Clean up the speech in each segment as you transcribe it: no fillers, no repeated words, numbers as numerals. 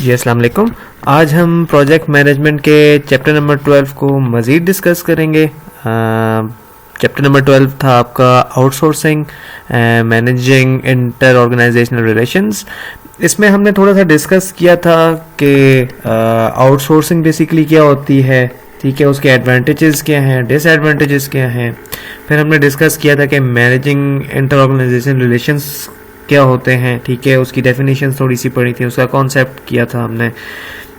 जी अस्सलाम वालेकुम। आज हम प्रोजेक्ट मैनेजमेंट के चैप्टर नंबर 12 को मज़ीद डिस्कस करेंगे। चैप्टर नंबर 12 था आपका outsourcing managing inter organisational relations. इसमें हमने थोड़ा सा डिस्कस किया था कि आउटसोर्सिंग बेसिकली क्या होती है, ठीक है, उसके एडवांटेजेस क्या हैं, डिसएडवांटेजेस क्या हैं। फिर हमने डिस्कस किया था कि मैनेजिंग इंटर ऑर्गेनाइजेशन रिलेशंस क्या होते हैं, ठीक है, उसकी डेफिनेशन थोड़ी सी पढ़ी थी, उसका कॉन्सेप्ट किया था हमने।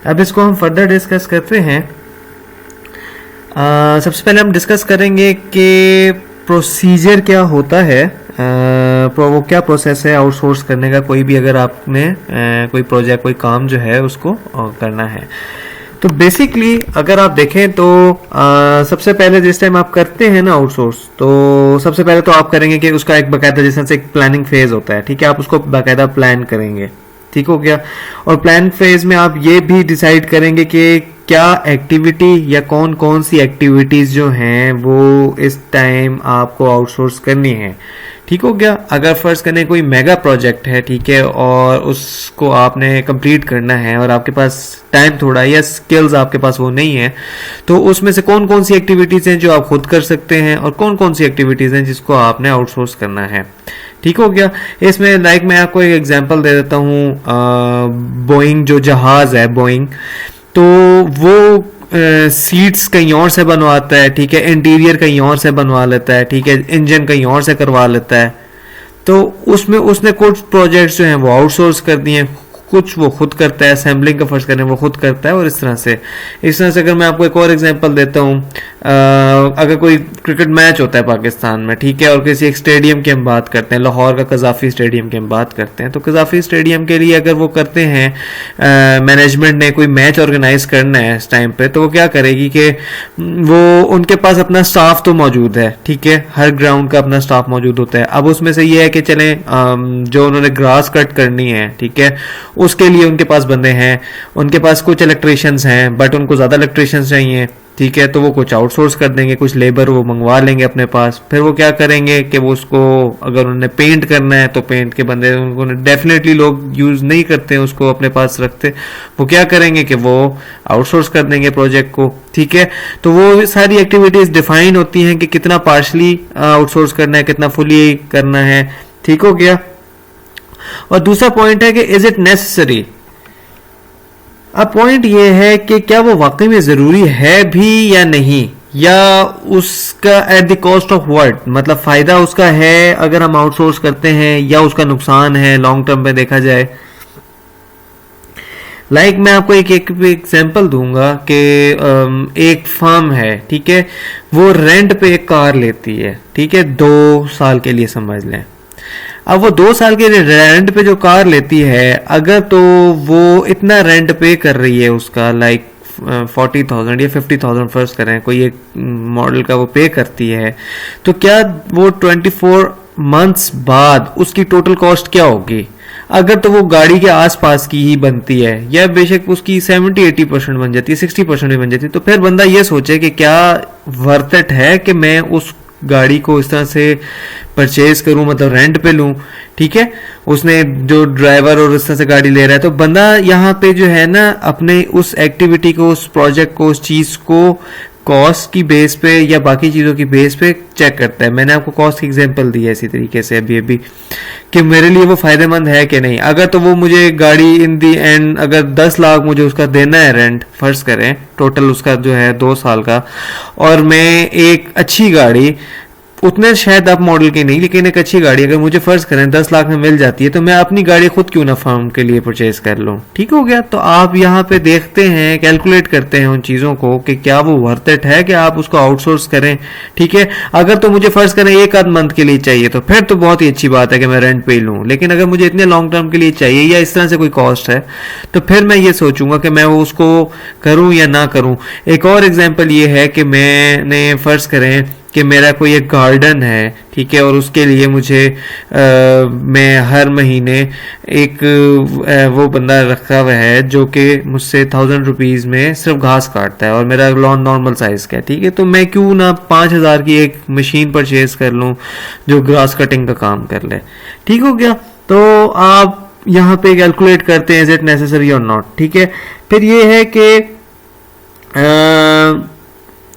अब इसको हम फर्दर डिस्कस करते हैं। सबसे पहले हम डिस्कस करेंगे कि प्रोसीजर क्या होता है, वो क्या प्रोसेस है आउटसोर्स करने का। कोई भी अगर आपने कोई प्रोजेक्ट कोई काम जो है उसको करना है, तो बेसिकली अगर आप देखें तो सबसे पहले जिस टाइम आप करते हैं ना आउटसोर्स, तो सबसे पहले तो आप करेंगे कि उसका एक बाकायदा जैसे से एक प्लानिंग फेज होता है, ठीक है, आप उसको बाकायदा प्लान करेंगे, ठीक हो गया। और प्लान फेज में आप ये भी डिसाइड करेंगे कि क्या एक्टिविटी या कौन कौन सी एक्टिविटीज जो हैं वो इस टाइम आपको आउटसोर्स करनी है, ठीक हो गया। अगर फर्ज करें कोई मेगा प्रोजेक्ट है, ठीक है, और उसको आपने कंप्लीट करना है और आपके पास टाइम थोड़ा या स्किल्स आपके पास वो नहीं है, तो उसमें से कौन कौन सी एक्टिविटीज हैं जो आप खुद कर सकते हैं और कौन कौन सी एक्टिविटीज हैं जिसको आपने आउटसोर्स करना है, ठीक हो गया। इसमें लाइक मैं आपको एक एग्जांपल दे देता हूँ। बोइंग जो जहाज है बोइंग, तो वो सीट्स कहीं और से बनवाता है, ठीक है, इंटीरियर कहीं और से बनवा लेता है, ठीक है, इंजन कहीं और से करवा लेता है। तो उसमें उसने कुछ प्रोजेक्ट्स जो हैं वो आउटसोर्स कर दिए हैं, कुछ वो खुद करता है, असेंबलिंग का फर्ज करें वो खुद करता है। और इस तरह से अगर मैं आपको एक और एग्जांपल देता हूँ, अगर कोई क्रिकेट मैच होता है पाकिस्तान में, ठीक है, और किसी एक स्टेडियम की हम बात करते हैं, लाहौर का कज़ाफ़ी स्टेडियम की हम बात करते हैं, तो कज़ाफ़ी स्टेडियम के लिए अगर वो करते हैं मैनेजमेंट ने कोई मैच ऑर्गेनाइज करना है इस टाइम पे, तो वो क्या करेगी कि वो उनके पास अपना स्टाफ तो मौजूद है, ठीक है, हर ग्राउंड का अपना स्टाफ मौजूद होता है। अब उसमें से ये है कि चलें जो उन्होंने ग्रास कट करनी है, ठीक है, उसके लिए उनके पास बंदे हैं, उनके पास कुछ इलेक्ट्रिशियंस हैं, बट उनको ज़्यादा इलेक्ट्रिशियंस चाहिए, ठीक है, तो वो कुछ आउटसोर्स कर देंगे, कुछ लेबर वो मंगवा लेंगे अपने पास। फिर वो क्या करेंगे कि वो उसको अगर उन्हें पेंट करना है तो पेंट के बंदे उनको डेफिनेटली लोग यूज़ नहीं करते हैं, उसको अपने पास रखते, वो क्या करेंगे कि वो आउटसोर्स कर देंगे प्रोजेक्ट को, ठीक है। तो वो सारी एक्टिविटीज़ डिफाइन होती हैं कि कितना पार्शली आउटसोर्स करना है, कितना फुली करना है, ठीक हो गया। और दूसरा पॉइंट है कि इज इट नेसेसरी। अब पॉइंट ये है कि क्या वो वाकई में ज़रूरी है भी या नहीं, या उसका at the cost of what, मतलब फ़ायदा उसका है अगर हम आउटसोर्स करते हैं, या उसका नुकसान है लॉन्ग टर्म में देखा जाए। लाइक मैं आपको एक एग्जांपल दूंगा कि एक फर्म है, ठीक है, वो रेंट पे एक कार लेती है, ठीक है, 2 साल के लिए समझ लें। अब वो 2 साल के रेंट पे जो कार लेती है, अगर तो वो इतना रेंट पे कर रही है उसका, लाइक 40,000 या 50,000 फर्स्ट करें, कोई एक मॉडल का वो पे करती है, तो क्या वो 24 मंथ्स बाद उसकी टोटल कॉस्ट क्या होगी? अगर तो वो गाड़ी के आसपास की ही बनती है, या बेशक उसकी 70-80% बन जाती है, 60% भी बन जाती है, तो फिर बंदा ये सोचे कि क्या वर्थ इट है कि मैं उस गाड़ी को इस तरह से परचेज करूं, मतलब रेंट पे लूं, ठीक है। उसने जो ड्राइवर और इस तरह से गाड़ी ले रहा है, तो बंदा यहाँ पे जो है ना अपने उस एक्टिविटी को, उस प्रोजेक्ट को, उस चीज को कॉस्ट की बेस पे या बाकी चीज़ों की बेस पे चेक करता है। मैंने आपको कॉस्ट की एग्जांपल दी है इसी तरीके से अभी कि मेरे लिए वो फायदेमंद है कि नहीं। अगर तो वो मुझे गाड़ी इन दी एंड अगर 10 लाख मुझे उसका देना है रेंट, फर्ज करें टोटल उसका जो है 2 साल का, और मैं एक अच्छी गाड़ी, उतने शायद आप मॉडल की नहीं, लेकिन एक अच्छी गाड़ी अगर मुझे फर्ज करें 10 लाख में मिल जाती है, तो मैं अपनी गाड़ी खुद क्यों ना फर्म के लिए परचेज कर लूं, ठीक हो गया। तो आप यहाँ पे देखते हैं, कैलकुलेट करते हैं उन चीज़ों को कि क्या वो वर्थ इट है कि आप उसको आउटसोर्स करें, ठीक है। अगर तो मुझे फर्ज करें 1 आध मंथ के लिए चाहिए, तो फिर तो बहुत ही अच्छी बात है कि मैं रेंट पे ही लूँ, लेकिन अगर मुझे इतने लॉन्ग टर्म के लिए चाहिए या इस तरह से कोई कॉस्ट है, तो फिर मैं ये सोचूंगा कि मैं वो उसको करूँ या ना करूँ। एक और एग्जाम्पल ये है कि मैंने फर्ज करें कि मेरा कोई एक गार्डन है, ठीक है, और उसके लिए मुझे मैं हर महीने एक वो बंदा रखा हुआ है जो कि मुझसे 1000 रुपीज़ में सिर्फ घास काटता है, और मेरा लॉन नॉर्मल साइज़ का है, ठीक है। तो मैं क्यों ना 5000 की एक मशीन परचेज कर लूँ जो ग्रास कटिंग का काम कर ले, ठीक हो गया। तो आप यहाँ पे कैलकुलेट करते हैं इज इट नेसेसरी और नॉट, ठीक है। फिर ये है कि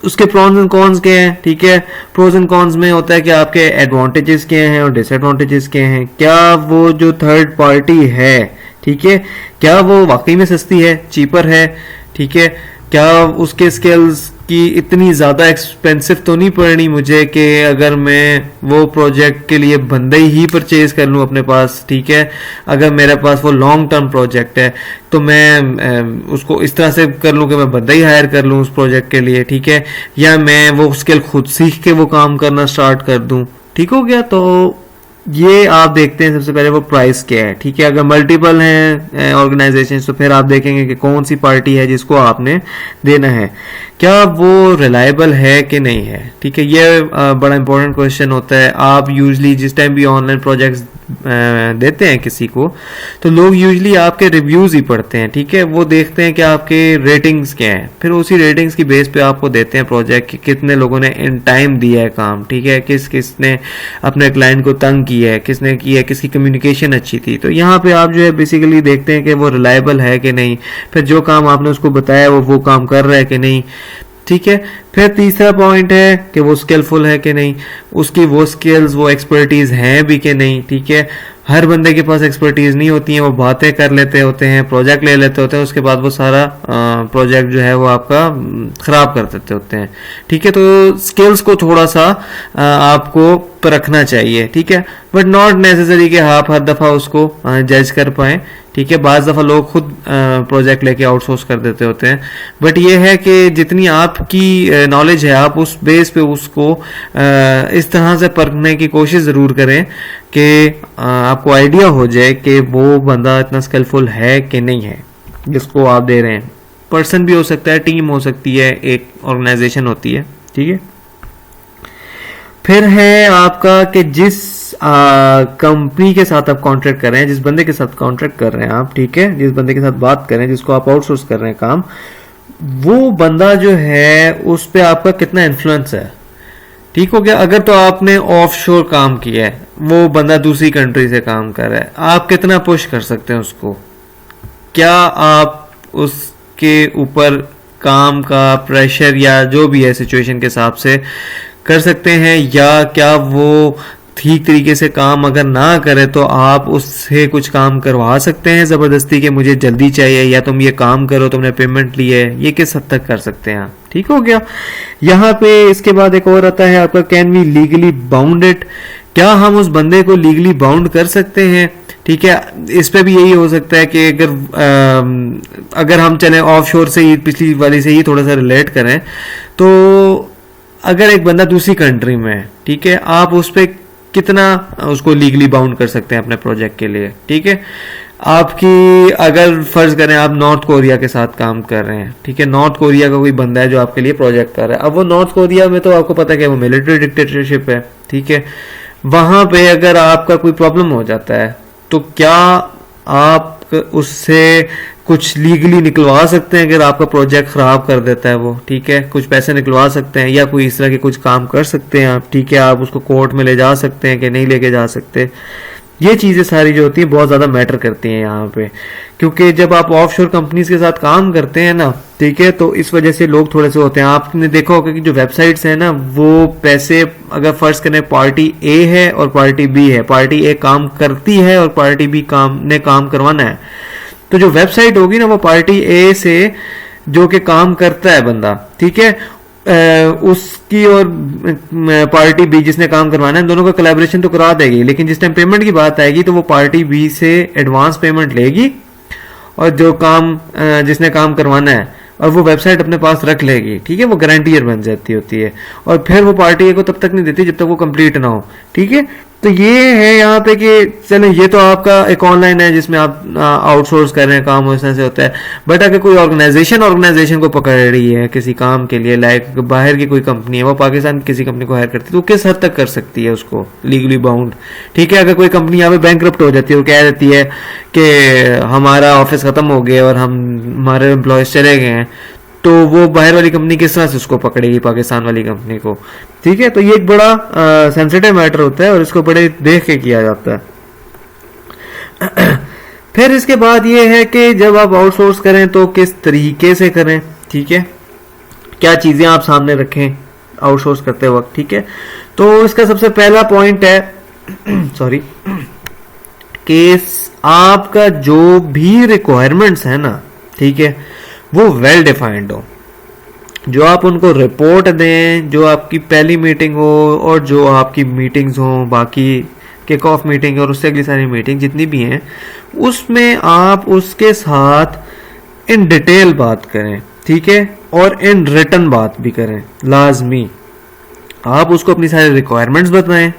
उसके प्रोज एंड कॉन्स क्या हैं, ठीक है। प्रोज एंड कॉन्स में होता है कि आपके एडवांटेजेस क्या हैं और डिसएडवांटेजेस क्या हैं, क्या वो जो थर्ड पार्टी है, ठीक है, क्या वो वाकई में सस्ती है, चीपर है, ठीक है, क्या उसके स्किल्स की इतनी ज़्यादा एक्सपेंसिव तो नहीं पड़नी मुझे कि अगर मैं वो प्रोजेक्ट के लिए बंदे ही परचेज कर लूँ अपने पास, ठीक है। अगर मेरे पास वो लॉन्ग टर्म प्रोजेक्ट है तो मैं उसको इस तरह से कर लूँ कि मैं बंदा ही हायर कर लूँ उस प्रोजेक्ट के लिए, ठीक है, या मैं वो स्किल खुद सीख के वो काम करना स्टार्ट कर दूँ, ठीक हो गया। तो ये आप देखते हैं सबसे पहले वो प्राइस क्या है, ठीक है। अगर मल्टीपल हैं ऑर्गेनाइजेशन तो फिर आप देखेंगे कि कौन सी पार्टी है जिसको आपने देना है, क्या वो रिलायबल है कि नहीं है, ठीक है। ये बड़ा इंपॉर्टेंट क्वेश्चन होता है। आप यूजली जिस टाइम भी ऑनलाइन प्रोजेक्ट्स देते हैं किसी को तो लोग यूजली आपके रिव्यूज ही पढ़ते हैं, ठीक है। वो देखते हैं कि आपके रेटिंग्स क्या हैं, फिर उसी रेटिंग्स की बेस पे आपको देते हैं प्रोजेक्ट कि कितने लोगों ने इन टाइम दिया है काम, ठीक है, किसने अपने क्लाइंट को तंग किया है, किसने किया है, किसकी कम्युनिकेशन अच्छी थी। तो यहाँ पे आप जो है बेसिकली देखते हैं कि वो रिलायबल है कि नहीं, फिर जो काम आपने उसको बताया वो काम कर रहा है कि नहीं, ठीक है। फिर तीसरा पॉइंट है कि वो स्किलफुल है कि नहीं, उसकी वो स्किल्स वो एक्सपर्टीज हैं भी कि नहीं, ठीक है। हर बंदे के पास एक्सपर्टीज नहीं होती है, वो बातें कर लेते होते हैं, प्रोजेक्ट ले लेते होते हैं, उसके बाद वो सारा प्रोजेक्ट जो है वो आपका खराब कर देते होते हैं, ठीक है। तो स्किल्स को थोड़ा सा आपको परखना चाहिए, ठीक है, बट नॉट नेसेसरी कि आप हर दफा उसको जज कर पाए, ठीक है। बाज दफा लोग खुद प्रोजेक्ट लेके आउटसोर्स कर देते होते हैं, बट ये है कि जितनी आपकी नॉलेज है आप उस बेस पे उसको इस तरह से परखने की कोशिश जरूर करें कि आपको आइडिया हो जाए कि वो बंदा इतना स्किलफुल है कि नहीं है जिसको आप दे रहे हैं। पर्सन भी हो सकता है, टीम हो सकती है, एक ऑर्गेनाइजेशन होती है, ठीक है। फिर है आपका कि जिस कंपनी के साथ आप कॉन्ट्रैक्ट कर रहे हैं, जिस बंदे के साथ कॉन्ट्रैक्ट कर रहे हैं आप, ठीक है, जिस बंदे के साथ बात कर रहे हैं, जिसको आप आउटसोर्स कर रहे हैं काम, वो बंदा जो है उस पे आपका कितना इन्फ्लुएंस है, ठीक हो गया। अगर तो आपने ऑफशोर काम किया है, वो बंदा दूसरी कंट्री से काम कर रहा है, आप कितना पुश कर सकते हैं उसको, क्या आप उसके ऊपर काम का प्रेशर या जो भी है सिचुएशन के हिसाब से कर सकते हैं, या क्या वो ठीक तरीके से काम अगर ना करे तो आप उससे कुछ काम करवा सकते हैं जबरदस्ती के मुझे जल्दी चाहिए या तुम ये काम करो, तुमने पेमेंट ली है, ये किस हद तक कर सकते हैं आप, ठीक हो गया। यहाँ पे इसके बाद एक और आता है आपका can we legally bound it, क्या हम उस बंदे को लीगली बाउंड कर सकते हैं, ठीक है। इस पे भी यही हो सकता है कि अगर हम चले ऑफशोर से ही पिछली वाली से ही थोड़ा सा रिलेट करें, तो अगर एक बंदा दूसरी कंट्री में है, ठीक है, आप उस पर कितना उसको लीगली बाउंड कर सकते हैं अपने प्रोजेक्ट के लिए, ठीक है। आपकी अगर फर्ज करें आप नॉर्थ कोरिया के साथ काम कर रहे हैं, ठीक है, नॉर्थ कोरिया का कोई बंदा है जो आपके लिए प्रोजेक्ट कर रहा है। अब वो नॉर्थ कोरिया में तो आपको पता है कि वो मिलिट्री डिक्टेटरशिप है, ठीक है। वहां पे अगर आपका कोई प्रॉब्लम हो जाता है तो क्या आप उससे कुछ लीगली निकलवा सकते हैं अगर आपका प्रोजेक्ट खराब कर देता है वो, ठीक है, कुछ पैसे निकलवा सकते हैं या कोई इस तरह के कुछ काम कर सकते हैं आप, ठीक है। आप उसको कोर्ट में ले जा सकते हैं कि नहीं लेके जा सकते। ये चीजें सारी जो होती है बहुत ज्यादा मैटर करती हैं यहाँ पे, क्योंकि जब आप ऑफशोर कंपनीज के साथ काम करते हैं ना, ठीक है, तो इस वजह से लोग थोड़े से होते हैं। आपने देखा होगा कि जो वेबसाइट्स हैं ना, वो पैसे अगर फर्ज करें पार्टी ए है और पार्टी बी है, पार्टी ए काम करती है और पार्टी बी काम करवाना है, तो जो वेबसाइट होगी ना वो पार्टी ए से जो कि काम करता है बंदा, ठीक है, उसकी और पार्टी बी जिसने काम करवाना है, दोनों का कोलैबोरेशन तो करा देगी, लेकिन जिस टाइम पेमेंट की बात आएगी तो वो पार्टी बी से एडवांस पेमेंट लेगी और जो काम जिसने काम करवाना है और वो वेबसाइट अपने पास रख लेगी, ठीक है, वो गारंटीयर बन जाती होती है, और फिर वो पार्टी ए को तब तक नहीं देती जब तक वो कंप्लीट ना हो, ठीक है। तो ये है यहाँ पे कि चलो ये तो आपका एक ऑनलाइन है जिसमें आप आउटसोर्स कर रहे हैं काम, उस तरह से होता है। बट अगर कोई ऑर्गेनाइजेशन को पकड़ रही है किसी काम के लिए, लाइक बाहर की कोई कंपनी है, वो पाकिस्तान की किसी कंपनी को हायर करती है, तो किस हद तक कर सकती है उसको लीगली बाउंड, ठीक है। अगर कोई कंपनी यहाँ पे बैंकरप्ट हो जाती है और कह देती है कि हमारा ऑफिस खत्म हो गया और हमारे एम्प्लॉयज चले गए हैं, तो वो बाहर वाली कंपनी किस तरह से उसको पकड़ेगी पाकिस्तान वाली कंपनी को, ठीक है। तो ये एक बड़ा सेंसिटिव मैटर होता है और इसको बड़े देख के किया जाता है। फिर इसके बाद ये है कि जब आप आउटसोर्स करें तो किस तरीके से करें, ठीक है, क्या चीजें आप सामने रखें आउटसोर्स करते वक्त, ठीक है। तो इसका सबसे पहला पॉइंट है सॉरी, कि आपका जो भी रिक्वायरमेंट्स है ना, ठीक है, वो वेल डिफाइंड हो। जो आप उनको रिपोर्ट दें, जो आपकी पहली मीटिंग हो और जो आपकी मीटिंग्स हो, बाकी किक ऑफ मीटिंग और उससे अगली सारी मीटिंग जितनी भी हैं, उसमें आप उसके साथ इन डिटेल बात करें, ठीक है, और इन रिटन बात भी करें लाजमी। आप उसको अपनी सारी रिक्वायरमेंट्स बताएं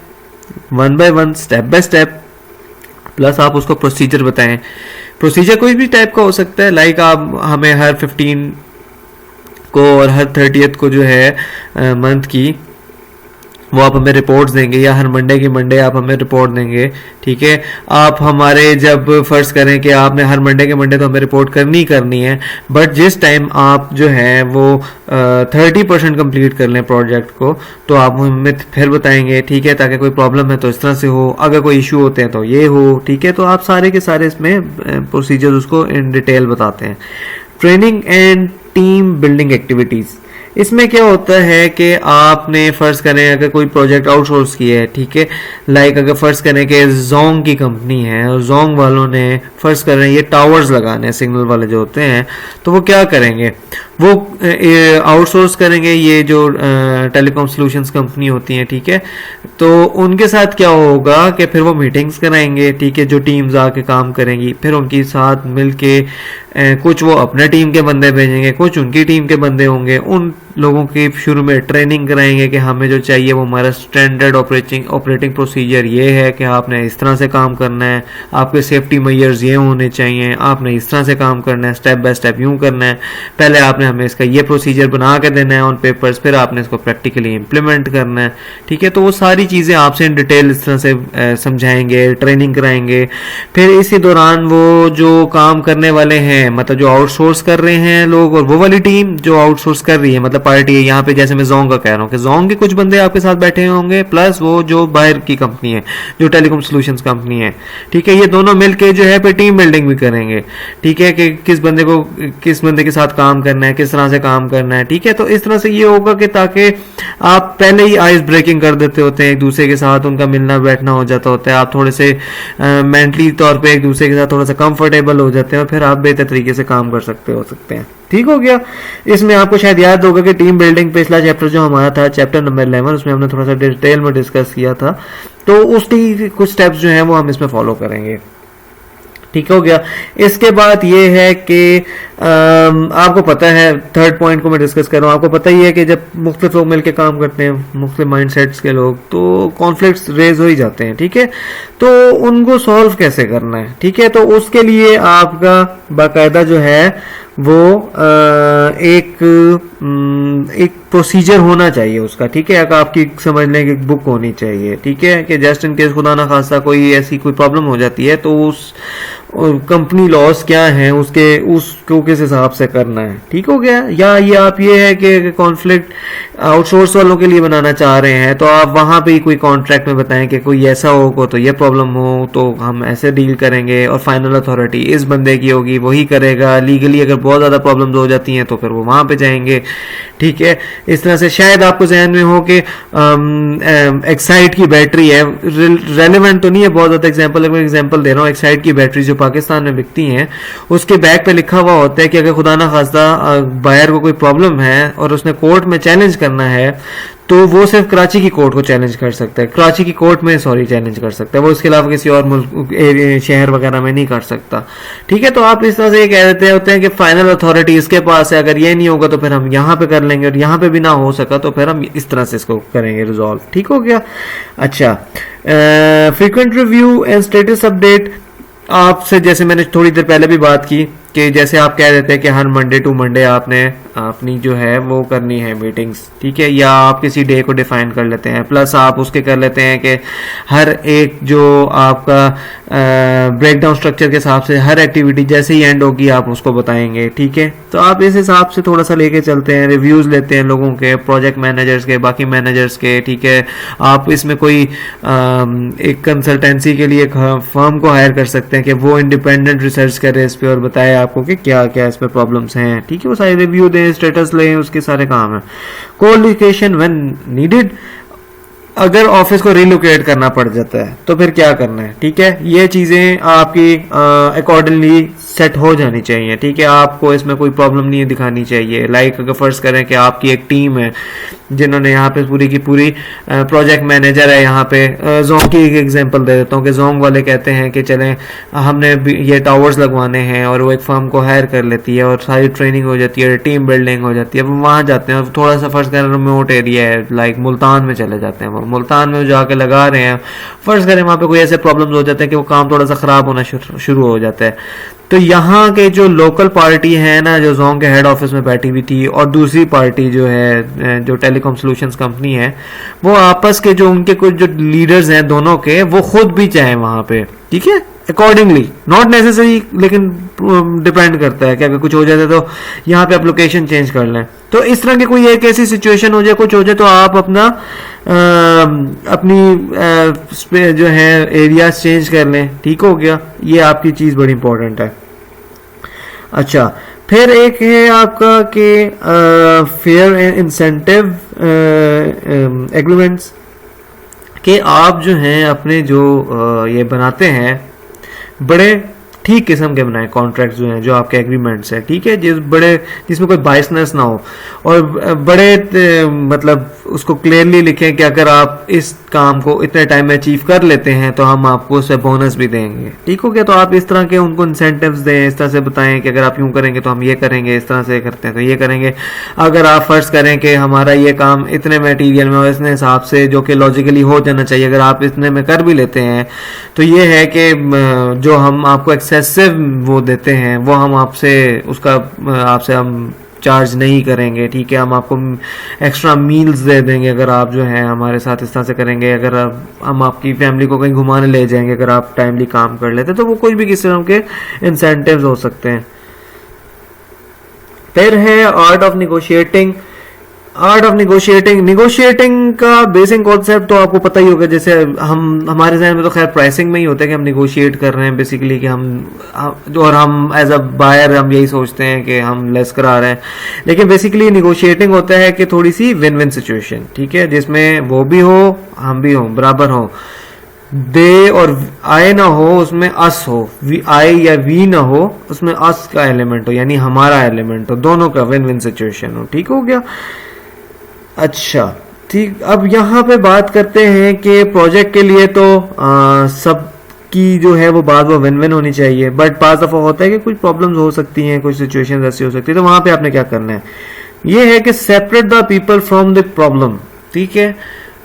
one by one, step by step, plus आप उसको प्रोसीजर बताएं। प्रोसीजर कोई भी टाइप का हो सकता है, लाइक आप हमें हर 15 को और हर 30th को जो है मंथ की वो आप हमें रिपोर्ट्स देंगे, या हर मंडे की मंडे आप हमें रिपोर्ट देंगे, ठीक है। आप हमारे जब फर्ज करें कि आपने हर मंडे के मंडे तो हमें रिपोर्ट करनी है, बट जिस टाइम आप जो है वो 30% कंप्लीट कर लें प्रोजेक्ट को, तो आप हमें फिर बताएंगे, ठीक है, ताकि कोई प्रॉब्लम है तो इस तरह से हो, अगर कोई इशू होते हैं तो ये हो, ठीक है। तो आप सारे के सारे इसमें प्रोसीजर उसको इन डिटेल बताते हैं। Training and team building activities, इसमें क्या होता है कि आपने फर्ज करें अगर कोई प्रोजेक्ट आउटसोर्स किया है, ठीक है, लाइक अगर फर्ज करें कि जोंग की कंपनी है और जोंग वालों ने फर्ज करें ये टावर्स लगाने हैं, सिग्नल वाले जो होते हैं, तो वो क्या करेंगे, वो आउटसोर्स करेंगे ये जो टेलीकॉम सॉल्यूशंस कंपनी होती हैं, ठीक है। तो उनके साथ क्या होगा कि फिर वो मीटिंग्स कराएंगे, ठीक है, जो टीम्स आके काम करेंगी, फिर उनके साथ मिलके कुछ वो अपने टीम के बंदे भेजेंगे, कुछ उनकी टीम के बंदे होंगे, उन लोगों की शुरू में ट्रेनिंग कराएंगे कि हमें जो चाहिए वो हमारा स्टैंडर्ड ऑपरेटिंग प्रोसीजर ये है कि आपने इस तरह से काम करना है, आपके सेफ्टी मेजर्स ये होने चाहिए, आपने इस तरह से काम करना है, स्टेप बाय स्टेप यूं करना है, पहले आपने हमें इसका ये प्रोसीजर बना के देना है ऑन पेपर्स, फिर आपने इसको प्रैक्टिकली इंप्लीमेंट करना है, ठीक है। तो वो सारी चीज़ें आपसे इन डिटेल इस तरह से समझाएंगे, ट्रेनिंग कराएंगे। फिर इसी दौरान वो जो काम करने वाले हैं, मतलब जो आउटसोर्स कर रहे हैं लोग, और वो वाली टीम जो आउटसोर्स कर रही है, मतलब पार्टी है, यहाँ पे जैसे मैं जोंग का कह रहा हूँ कि जोंग के कुछ बंदे आपके साथ बैठे होंगे, प्लस वो जो बाहर की कंपनी है, जो टेलीकॉम सॉल्यूशंस कंपनी है, ठीक है, ये दोनों मिलके जो है फिर टीम बिल्डिंग भी करेंगे, ठीक है, कि किस बंदे के साथ काम करना है, किस तरह से काम करना है, ठीक है। तो इस तरह से ये होगा कि ताकि आप पहले ही आइस ब्रेकिंग कर देते होते हैं एक दूसरे के साथ, उनका मिलना बैठना हो जाता होता है, आप थोड़े से मेंटली तौर पे एक दूसरे के साथ थोड़ा सा कंफर्टेबल हो जाते हैं, और फिर आप बेहतर तरीके से काम कर सकते हैं। ठीक हो गया। इसमें आपको शायद याद होगा कि टीम बिल्डिंग पिछला चैप्टर जो हमारा था, चैप्टर नंबर 11, उसमें हमने थोड़ा सा डिटेल में डिस्कस किया था, तो उसकी कुछ स्टेप्स जो हैं वो हम इसमें फॉलो करेंगे। ठीक हो गया। इसके बाद ये है कि आपको पता है, थर्ड पॉइंट को मैं डिस्कस कर रहा हूँ, आपको पता ही है कि जब मुख्तलिफ लोग मिलकर काम करते हैं, मुख्तलिफ माइंडसेट्स के लोग, तो कॉन्फ्लिक्ट्स रेज हो ही जाते हैं। ठीक है, तो उनको सॉल्व कैसे करना है, ठीक है, तो उसके लिए आपका बाकायदा जो है वो एक प्रोसीजर होना चाहिए उसका। ठीक है, आपकी समझने की बुक होनी चाहिए। ठीक है, कि जस्ट इन केस खुदा ना खास्ता कोई ऐसी कोई प्रॉब्लम हो जाती है तो उस कंपनी लॉस क्या है उसको किस हिसाब से करना है। ठीक हो गया। या ये आप ये है कि कॉन्फ्लिक्ट आउटसोर्स वालों के लिए बनाना चाह रहे हैं, तो आप वहां पे कोई कॉन्ट्रैक्ट में बताएं कि कोई ऐसा हो तो ये प्रॉब्लम हो तो हम ऐसे डील करेंगे, और फाइनल अथॉरिटी इस बंदे की होगी, वही करेगा। लीगली अगर बहुत ज्यादा प्रॉब्लम्स हो जाती हैं तो फिर वो वहां पे जाएंगे। ठीक है, इस तरह से शायद आपको जहन में हो कि एक्साइड की बैटरी है, रेलेवेंट तो नहीं है बहुत ज्यादा एग्जाम्पल दे रहा हूँ। एक्साइड की बैटरी जो पाकिस्तान में बिकती हैं, उसके बैग पे लिखा हुआ होता है कि अगर खुदा ना खास्ता बायर को कोई प्रॉब्लम है और उसने कोर्ट में चैलेंज करना है तो वो सिर्फ कराची की कोर्ट को चैलेंज कर सकता है, कराची की कोर्ट में चैलेंज कर सकता है, वो इसके अलावा किसी और मुल्क शहर वगैरह में नहीं कर सकता। ठीक है, तो आप इस तरह से ये कह देते होते हैं कि फाइनल अथॉरिटी इसके पास है, अगर ये नहीं होगा तो फिर हम यहाँ पे कर लेंगे, और यहाँ पे भी ना हो सका तो फिर हम इस तरह से इसको करेंगे रिजॉल्व। ठीक हो गया। अच्छा, frequent review and status update, आपसे जैसे मैंने थोड़ी देर पहले भी बात की कि जैसे आप कह देते हैं कि हर मंडे टू मंडे आपने अपनी जो है वो करनी है मीटिंग्स, ठीक है, या आप किसी डे को डिफाइन कर लेते हैं, प्लस आप उसके कर लेते हैं कि हर एक जो आपका ब्रेकडाउन स्ट्रक्चर के हिसाब से हर एक्टिविटी जैसे ही एंड होगी आप उसको बताएंगे, ठीक है। तो आप इस हिसाब से थोड़ा सा लेके चलते हैं, रिव्यूज लेते हैं लोगों के, प्रोजेक्ट मैनेजर्स के, बाकी मैनेजर्स के, ठीक है। आप इसमें कोई एक कंसल्टेंसी के लिए एक फर्म को हायर कर सकते हैं कि वो इंडिपेंडेंट रिसर्च करे इस पे और बताए आपको कि क्या क्या इस पे प्रॉब्लम्स हैं, ठीक है। वो सारे रिव्यू दें, स्टेटस लें, उसके सारे काम है। कोलोकेशन व्हेन नीडेड, अगर ऑफिस को रिलोकेट करना पड़ जाता है तो फिर क्या करना है, ठीक है। ये चीजें आपकी अकॉर्डिंगली सेट हो जानी चाहिए, ठीक है। आपको इसमें कोई प्रॉब्लम नहीं दिखानी चाहिए। लाइक अगर फर्ज करें कि आपकी एक टीम है जिन्होंने यहाँ पे पूरी की पूरी प्रोजेक्ट मैनेजर है, यहाँ पे जोंग की एक एग्जांपल दे देता हूँ कि जोंग वाले कहते हैं कि चलें हमने ये टावर्स लगवाने हैं, और वो एक फर्म को हायर कर लेती है और सारी ट्रेनिंग हो जाती है, टीम बिल्डिंग हो जाती है। वो वहाँ जाते हैं, थोड़ा सा फर्ज करें रिमोट एरिया है, लाइक मुल्तान में चले जाते हैं, वो मुल्तान में जाके लगा रहे हैं, फर्ज करें वहाँ पे कोई ऐसे प्रॉब्लम्स हो जाते हैं कि वो काम थोड़ा सा खराब होना शुरू हो जाता है। तो यहाँ के जो लोकल पार्टी है ना, जो जोंग के हेड ऑफिस में बैठी हुई थी, और दूसरी पार्टी जो है जो टेलीकॉम सॉल्यूशंस कंपनी है, वो आपस के जो उनके कुछ जो लीडर्स हैं दोनों के, वो खुद भी चाहें वहां पे, ठीक है, अकॉर्डिंगली, नॉट नेसेसरी, लेकिन डिपेंड करता है कि अगर कुछ हो जाता है तो यहाँ पे आप लोकेशन चेंज कर लें। तो इस तरह की कोई एक ऐसी सिचुएशन हो जाए, कुछ हो जाए, तो आप अपना अपनी जो है एरिया चेंज कर लें, ठीक हो गया। ये आपकी चीज बड़ी इंपॉर्टेंट है। अच्छा, फिर एक है आपका कि फेयर इंसेंटिव एग्रीमेंट्स, कि आप जो हैं अपने जो ये बनाते हैं बड़े ठीक किस्म के बनाए कॉन्ट्रैक्ट जो हैं, जो आपके एग्रीमेंट्स हैं, ठीक है, जिसमें कोई बायसनेस ना हो, और बड़े मतलब उसको क्लियरली लिखें कि अगर आप इस काम को इतने टाइम में अचीव कर लेते हैं तो हम आपको उससे बोनस भी देंगे, ठीक हो गया। तो आप इस तरह के उनको इंसेंटिव्स दें, इस तरह से बताएं कि अगर आप यूं करेंगे तो हम ये करेंगे, इस तरह से करते हैं तो ये करेंगे। अगर आप फर्ज करें कि हमारा ये काम इतने मटेरियल में और इतने हिसाब से जो कि लॉजिकली हो जाना चाहिए, अगर आप इतने में कर भी लेते हैं तो ये है कि जो हम आपको एक्सेसिव वो देते हैं वो हम आपसे हम चार्ज नहीं करेंगे, ठीक है। हम आपको एक्स्ट्रा मील्स दे देंगे अगर आप जो है हमारे साथ इस तरह से करेंगे। अगर हम आपकी फैमिली को कहीं घुमाने ले जाएंगे अगर आप टाइमली काम कर लेते, तो वो कोई भी किसी तरह के इंसेंटिव्स हो सकते हैं। फिर है आर्ट ऑफ निगोशिएटिंग। निगोशिएटिंग का बेसिक कॉन्सेप्ट तो आपको पता ही होगा। जैसे हमारे जहन में तो खैर प्राइसिंग में ही होता है कि हम निगोशिएट कर रहे हैं बेसिकली, कि हम एज अ बायर हम यही सोचते हैं कि हम लेस करा रहे हैं, लेकिन बेसिकली निगोशिएटिंग होता है कि थोड़ी सी विन विन सिचुएशन, ठीक है, जिसमें वो भी हो हम भी हो, बराबर हो, दे और आए ना हो उसमें अस हो, आए या वी ना हो उसमें अस का एलिमेंट हो, यानी हमारा एलिमेंट हो, दोनों का विन विन सिचुएशन हो, ठीक हो गया। अच्छा, ठीक, अब यहाँ पे बात करते हैं कि प्रोजेक्ट के लिए तो सब की जो है वो बात वो विन विन होनी चाहिए, बट पास दफा होता है कि कुछ प्रॉब्लम्स हो सकती हैं, कुछ सिचुएशंस ऐसी हो सकती है, तो वहां पे आपने क्या करना है, ये है कि separate the people from the problem, ठीक है।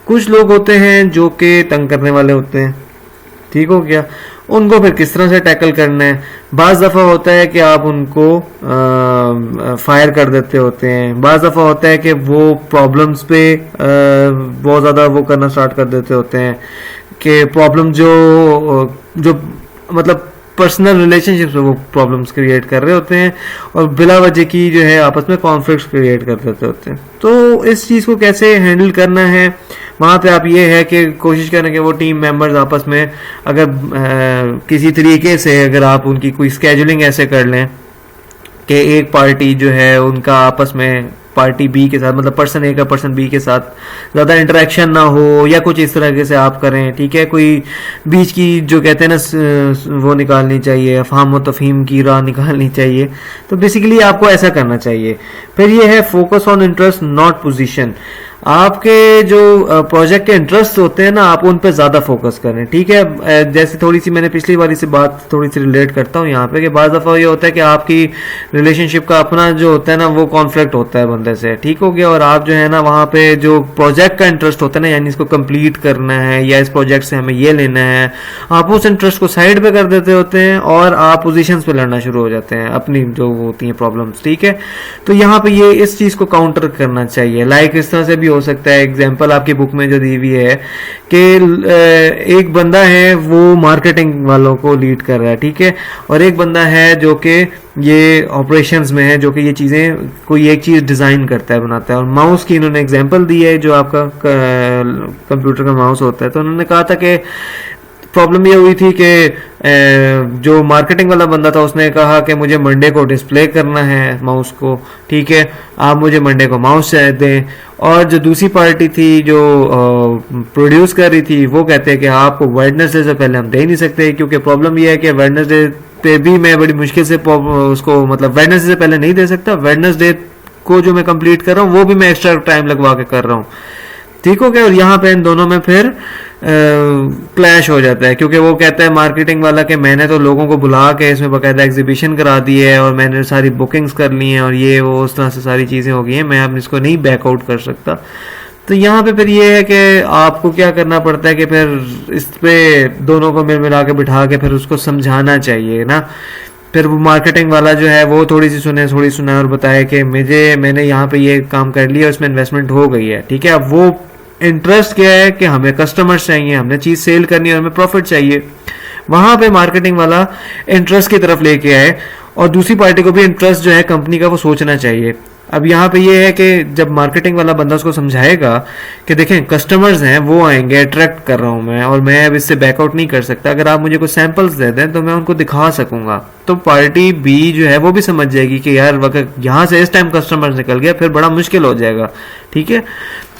कुछ लोग होते हैं जो कि तंग करने वाले होते हैं, ठीक हो गया, उनको फिर किस तरह से टैकल करना है। बाज दफा होता है कि आप उनको फायर कर देते होते हैं, बाज दफा होता है कि वो प्रॉब्लम्स पे बहुत ज्यादा वो करना स्टार्ट कर देते होते हैं कि प्रॉब्लम जो मतलब पर्सनल रिलेशनशिप्स में वो प्रॉब्लम्स क्रिएट कर रहे होते हैं और बिला वजह की जो है आपस में कॉन्फ्लिक्ट्स क्रिएट कर देते होते हैं। तो इस चीज को कैसे हैंडल करना है, वहां पे आप ये है कि कोशिश करें कि वो टीम मेंबर्स आपस में अगर किसी तरीके से अगर आप उनकी कोई स्केजुलिंग ऐसे कर लें कि एक पार्टी जो है उनका आपस में पार्टी बी के साथ, मतलब पर्सन ए का पर्सन बी के साथ ज्यादा इंटरेक्शन ना हो, या कुछ इस तरह से आप करें, ठीक है। कोई बीच की जो कहते हैं ना वो निकालनी चाहिए, अफहाम व तफहीम की राह निकालनी चाहिए। तो बेसिकली आपको ऐसा करना चाहिए। फिर ये है focus on interest not position. आपके जो प्रोजेक्ट के इंटरेस्ट होते हैं ना, आप उन पे ज़्यादा फोकस करें, ठीक है। जैसे थोड़ी सी मैंने पिछली वाली से बात थोड़ी सी रिलेट करता हूँ यहाँ पे, कि बाज़ दफ़ा ये होता है कि आपकी रिलेशनशिप का अपना जो होता है ना वो कॉन्फ्लिक्ट होता है बंदे से, ठीक हो गया, और आप जो है ना वहाँ पे जो प्रोजेक्ट का इंटरेस्ट होता है ना, यानी इसको कंप्लीट करना है या इस प्रोजेक्ट से हमें ये लेना है, आप उस इंटरेस्ट को साइड पे कर देते होते हैं और आप पोजीशंस पे लड़ना शुरू हो जाते हैं अपनी जो होती हैं प्रॉब्लम्स, ठीक है। तो यहाँ पे ये इस चीज़ को काउंटर करना चाहिए। लाइक इस तरह से भी हो सकता है, एग्जांपल आपकी बुक में जो दी हुई है कि एक बंदा है वो मार्केटिंग वालों को लीड कर रहा है, ठीक है, और एक बंदा है जो कि ये ऑपरेशंस में है, जो कि ये चीज़ें कोई एक चीज़ डिज़ाइन करता है, बनाता है। और माउस की इन्होंने एग्जांपल दी है, जो आपका कंप्यूटर का माउस होता है। तो उन्होंने कहा था कि प्रॉब्लम ये हुई थी कि जो मार्केटिंग वाला बंदा था उसने कहा कि मुझे मंडे को डिस्प्ले करना है माउस को, ठीक है, आप मुझे मंडे को माउस दें। और जो दूसरी पार्टी थी जो प्रोड्यूस कर रही थी, वो कहते हैं कि आपको वेडनेसडे से पहले हम दे नहीं सकते, क्योंकि प्रॉब्लम ये है कि वेडनेसडे पे भी मैं बड़ी मुश्किल से उसको, मतलब वेडनेसडे से पहले नहीं दे सकता, वेडनेसडे को जो मैं कंप्लीट कर रहा हूँ वो भी मैं एक्स्ट्रा टाइम लगवा के कर रहा हूँ, ठीक हो गया। और यहाँ पे इन दोनों में फिर क्लैश हो जाता है, क्योंकि वो कहता है मार्केटिंग वाला कि मैंने तो लोगों को बुला के इसमें बाकायदा एग्जीबिशन करा दी है और मैंने सारी बुकिंग्स कर ली हैं और ये वो उस तरह से सारी चीज़ें हो गई हैं, मैं अब इसको नहीं बैकआउट कर सकता। तो यहाँ पे फिर ये है कि आपको क्या करना पड़ता है कि फिर इस पे दोनों को मिल मिला के बिठा के फिर उसको समझाना चाहिए ना। फिर वो मार्केटिंग वाला जो है वो थोड़ी सी सुने और बताए कि मैंने यहाँ पे ये काम कर लिया, उसमें इन्वेस्टमेंट हो गई है, ठीक है। अब वो इंटरेस्ट क्या है कि हमें कस्टमर्स चाहिए, हमने चीज़ सेल करनी है और हमें प्रॉफिट चाहिए। वहाँ पे मार्केटिंग वाला इंटरेस्ट की तरफ लेके आए और दूसरी पार्टी को भी इंटरेस्ट जो है कंपनी का वो सोचना चाहिए। अब यहाँ पे ये है कि जब मार्केटिंग वाला बंदा उसको समझाएगा कि देखें कस्टमर्स हैं वो आएंगे, अट्रैक्ट कर रहा हूँ मैं और मैं अब इससे बैकआउट नहीं कर सकता, अगर आप मुझे कुछ सैंपल्स दे दें तो मैं उनको दिखा सकूंगा, तो पार्टी बी जो है वो भी समझ जाएगी कि यार वक्त यहाँ से इस टाइम कस्टमर निकल गया, फिर बड़ा मुश्किल हो जाएगा, ठीक है।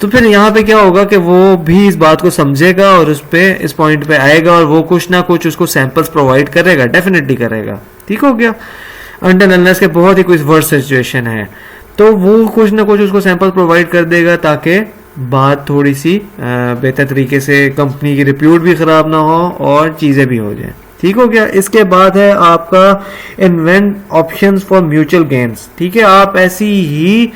तो फिर यहाँ पे क्या होगा कि वो भी इस बात को समझेगा और इस पॉइंट पे आएगा और वो कुछ ना कुछ उसको सैंपल्स प्रोवाइड करेगा, डेफिनेटली करेगा, ठीक हो गया। अनटिल अनलेस के बहुत ही कुछ वर्स्ट सिचुएशन है तो वो कुछ ना कुछ उसको सैंपल प्रोवाइड कर देगा, ताकि बात थोड़ी सी बेहतर तरीके से, कंपनी की रिप्यूट भी ख़राब ना हो और चीज़ें भी हो जाएं, ठीक हो गया। इसके बाद है आपका invent options for mutual gains, ठीक है। आप ऐसी ही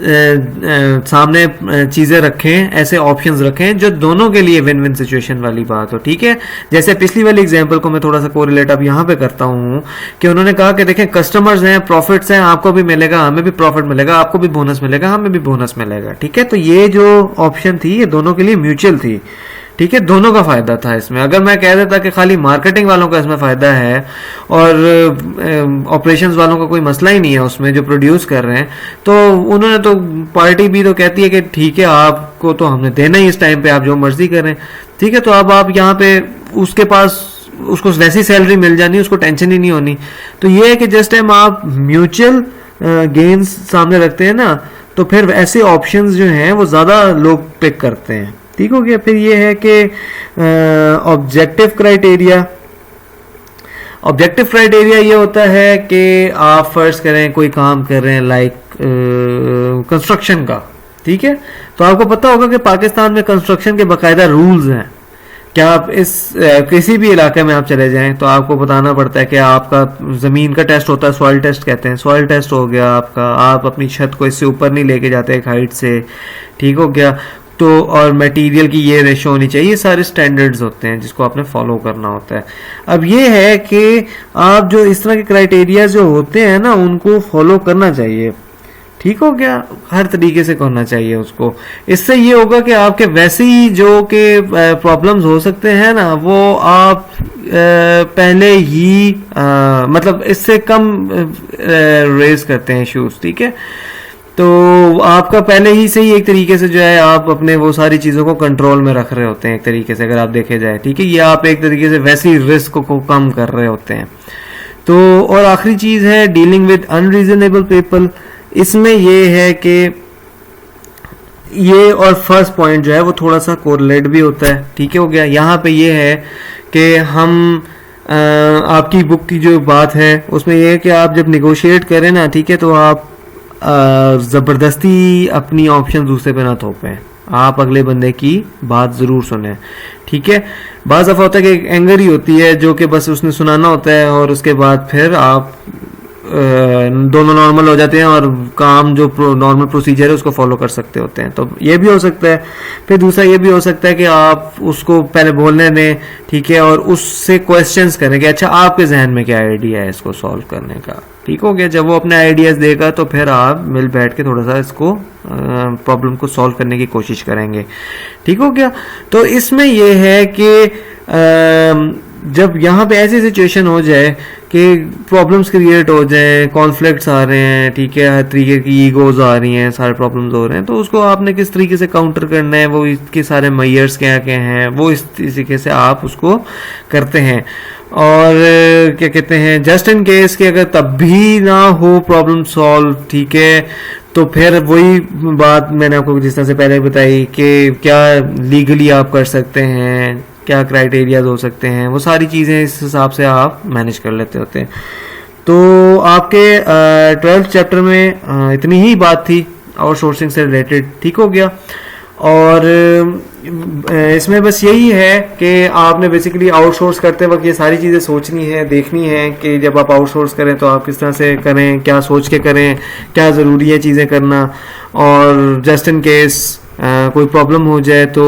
सामने चीज़ें रखें, ऐसे ऑप्शंस रखें जो दोनों के लिए विन विन सिचुएशन वाली बात हो, ठीक है। जैसे पिछली वाली एग्जांपल को मैं थोड़ा सा कोरिलेट अब यहाँ पे करता हूँ कि उन्होंने कहा कि देखें कस्टमर्स हैं, प्रॉफिट्स हैं, आपको भी मिलेगा, हमें भी प्रॉफिट मिलेगा, आपको भी बोनस मिलेगा, हमें भी बोनस मिलेगा, ठीक है। तो ये जो ऑप्शन थी ये दोनों के लिए म्यूचुअल थी, ठीक है, दोनों का फायदा था इसमें। अगर मैं कह देता कि खाली मार्केटिंग वालों का इसमें फायदा है और ऑपरेशंस वालों का कोई मसला ही नहीं है उसमें, जो प्रोड्यूस कर रहे हैं, तो उन्होंने तो पार्टी भी तो कहती है कि ठीक है आपको तो हमने देना ही इस टाइम पे, आप जो मर्जी करें, ठीक है। तो अब आप यहाँ पे उसके पास उसको वैसी सैलरी मिल जानी, उसको टेंशन ही नहीं होनी। तो ये है कि जिस टाइम आप म्यूचुअल गेन्स सामने रखते हैं ना, तो फिर ऐसे ऑप्शंस जो हैं वो ज़्यादा लोग पिक करते हैं, ठीक हो गया। फिर ये है कि ऑब्जेक्टिव क्राइटेरिया, ऑब्जेक्टिव क्राइटेरिया ये होता है कि आप फर्ज करें कोई काम कर रहे हैं लाइक कंस्ट्रक्शन का, ठीक है। तो आपको पता होगा कि पाकिस्तान में कंस्ट्रक्शन के बाकायदा रूल्स हैं। क्या आप इस किसी भी इलाके में आप चले जाएं तो आपको बताना पड़ता है कि आपका ज़मीन का टेस्ट होता है, सॉइल टेस्ट कहते हैं, सॉइल टेस्ट हो गया आपका, आप अपनी छत को इससे ऊपर नहीं लेके जाते एक हाइट से, ठीक हो गया। तो और मटेरियल की ये रेशो होनी चाहिए, सारे स्टैंडर्ड्स होते हैं जिसको आपने फॉलो करना होता है। अब ये है कि आप जो इस तरह के क्राइटेरिया जो होते हैं ना उनको फॉलो करना चाहिए, ठीक हो गया, हर तरीके से करना चाहिए उसको। इससे ये होगा कि आपके वैसे ही जो कि प्रॉब्लम्स हो सकते हैं ना वो आप पहले ही मतलब इससे कम रेज करते हैं इश्यूज, ठीक है। तो आपका पहले ही से ही एक तरीके से जो है आप अपने वो सारी चीज़ों को कंट्रोल में रख रहे होते हैं एक तरीके से, अगर आप देखे जाए, ठीक है। ये आप एक तरीके से वैसी रिस्क को कम कर रहे होते हैं। तो और आखिरी चीज़ है डीलिंग विद अनरीजनेबल पीपल। इसमें ये है कि ये और फर्स्ट पॉइंट जो है वो थोड़ा सा कोरिलेट भी होता है, ठीक है हो गया। यहाँ पे ये है कि हम आपकी बुक की जो बात है उसमें ये है कि आप जब निगोशिएट करें ना, ठीक है, तो आप ज़बरदस्ती अपनी ऑप्शन दूसरे पे ना थोपें, आप अगले बंदे की बात ज़रूर सुने, ठीक है। बाज़ दफ़ा होता है कि एक एंगर ही होती है जो कि बस उसने सुनाना होता है और उसके बाद फिर आप दोनों नॉर्मल हो जाते हैं और काम जो नॉर्मल प्रोसीजर है उसको फॉलो कर सकते होते हैं। तो ये भी हो सकता है। फिर दूसरा ये भी हो सकता है कि आप उसको पहले बोलने दें, ठीक है, और उससे क्वेश्चंस करें कि अच्छा आपके जहन में क्या आइडिया है इसको सॉल्व करने का, ठीक हो गया। जब वो अपने आइडियाज़ देगा तो फिर आप मिल बैठ के थोड़ा सा इसको प्रॉब्लम को सॉल्व करने की कोशिश करेंगे, ठीक हो गया। तो इसमें यह है कि जब यहाँ पे ऐसी सिचुएशन हो जाए कि प्रॉब्लम्स क्रिएट हो जाए, कॉन्फ्लिक्ट्स आ रहे हैं, ठीक है, हर तरीके की ईगोज आ रही हैं, सारे प्रॉब्लम्स हो रहे हैं, तो उसको आपने किस तरीके से काउंटर करना है, वो इसके सारे मेजर्स क्या क्या हैं, वो इस तरीके से आप उसको करते हैं। और क्या कहते हैं, जस्ट इन केस कि अगर तब भी ना हो प्रॉब्लम सॉल्व, ठीक है, तो फिर वही बात मैंने आपको जिस तरह से पहले बताई कि क्या लीगली आप कर सकते हैं, क्या क्राइटेरियाज हो सकते हैं, वो सारी चीज़ें इस हिसाब से आप मैनेज कर लेते होते हैं। तो आपके 12th चैप्टर में इतनी ही बात थी आउटसोर्सिंग से रिलेटेड, ठीक हो गया। और इसमें बस यही है कि आपने बेसिकली आउटसोर्स करते वक्त ये सारी चीज़ें सोचनी है, देखनी है कि जब आप आउटसोर्स करें तो आप किस तरह से करें, क्या सोच के करें, क्या ज़रूरी है चीज़ें करना, और जस्ट इन केस कोई प्रॉब्लम हो जाए तो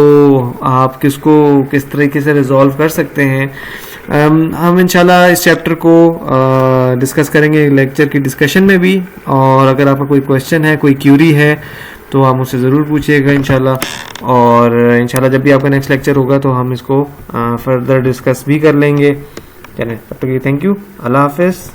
आप किस तरीके से रिजॉल्व कर सकते हैं। हम इंशाल्लाह इस चैप्टर को डिस्कस करेंगे लेक्चर की डिस्कशन में भी, और अगर आपका कोई क्वेश्चन है, कोई क्यूरी है, तो आप मुझसे ज़रूर पूछिएगा इंशाल्लाह। और इंशाल्लाह जब भी आपका नेक्स्ट लेक्चर होगा तो हम इसको फर्दर डिस्कस भी कर लेंगे। चलें, तब तक के थैंक यू, अल्लाह हाफिज़।